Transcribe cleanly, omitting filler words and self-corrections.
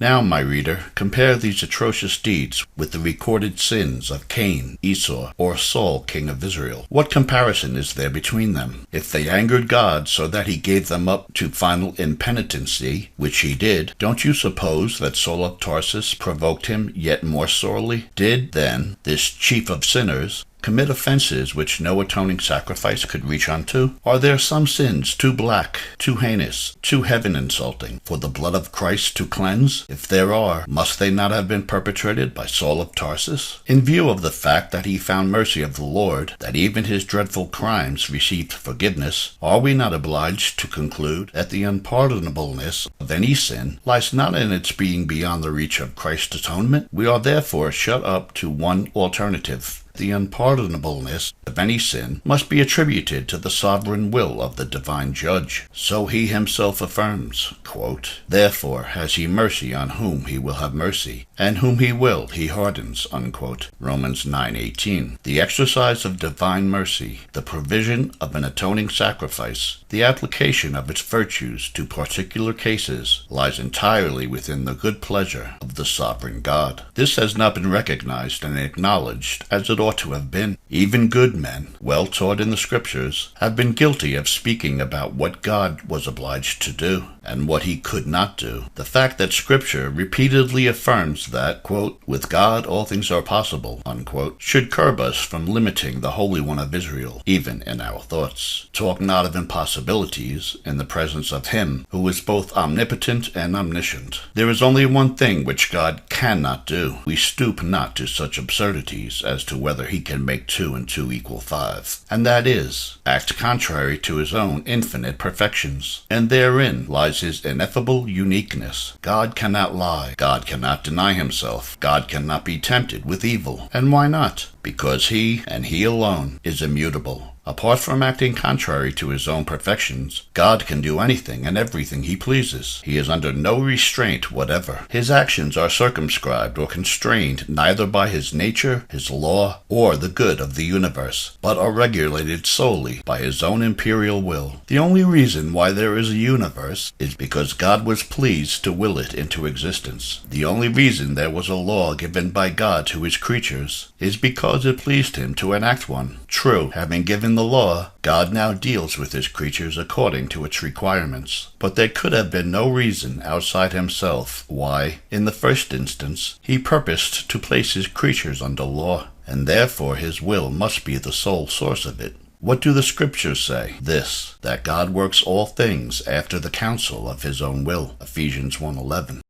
Now, my reader, compare these atrocious deeds with the recorded sins of Cain, Esau, or Saul, king of Israel. What comparison is there between them? If they angered God so that he gave them up to final impenitency, which he did, don't you suppose that Saul of Tarsus provoked him yet more sorely? Did, then, this chief of sinners commit offenses which no atoning sacrifice could reach unto? Are there some sins too black, too heinous, too heaven-insulting for the blood of Christ to cleanse? If there are, must they not have been perpetrated by Saul of Tarsus? In view of the fact that he found mercy of the Lord, that even his dreadful crimes received forgiveness, are we not obliged to conclude that the unpardonableness of any sin lies not in its being beyond the reach of Christ's atonement? We are therefore shut up to one alternative. The unpardonableness of any sin must be attributed to the sovereign will of the divine judge. So he himself affirms, quote, "Therefore has he mercy on whom he will have mercy, and whom he will he hardens," unquote. Romans 9:18. The exercise of divine mercy, the provision of an atoning sacrifice, the application of its virtues to particular cases, lies entirely within the good pleasure of the sovereign God. This has not been recognized and acknowledged as it ought to have been. Even good men, well taught in the Scriptures, have been guilty of speaking about what God was obliged to do and what he could not do. The fact that Scripture repeatedly affirms that, quote, "with God all things are possible," unquote, should curb us from limiting the Holy One of Israel, even in our thoughts. Talk not of impossibilities in the presence of him who is both omnipotent and omniscient. There is only one thing which God cannot do. We stoop not to such absurdities as to whether he can make 2 and 2 equal 5, and that is, act contrary to his own infinite perfections. And therein lies his ineffable uniqueness. God cannot lie. God cannot deny himself. God cannot be tempted with evil. And why not? Because he, and he alone, is immutable. Apart from acting contrary to his own perfections, God can do anything and everything he pleases. He is under no restraint whatever. His actions are circumscribed or constrained neither by his nature, his law, or the good of the universe, but are regulated solely by his own imperial will. The only reason why there is a universe is because God was pleased to will it into existence. The only reason there was a law given by God to his creatures is because it pleased him to enact one. True, having given the law, God now deals with his creatures according to its requirements. But there could have been no reason outside himself why, in the first instance, he purposed to place his creatures under law, and therefore his will must be the sole source of it. What do the Scriptures say? This, that God works all things after the counsel of his own will. Ephesians 1:11.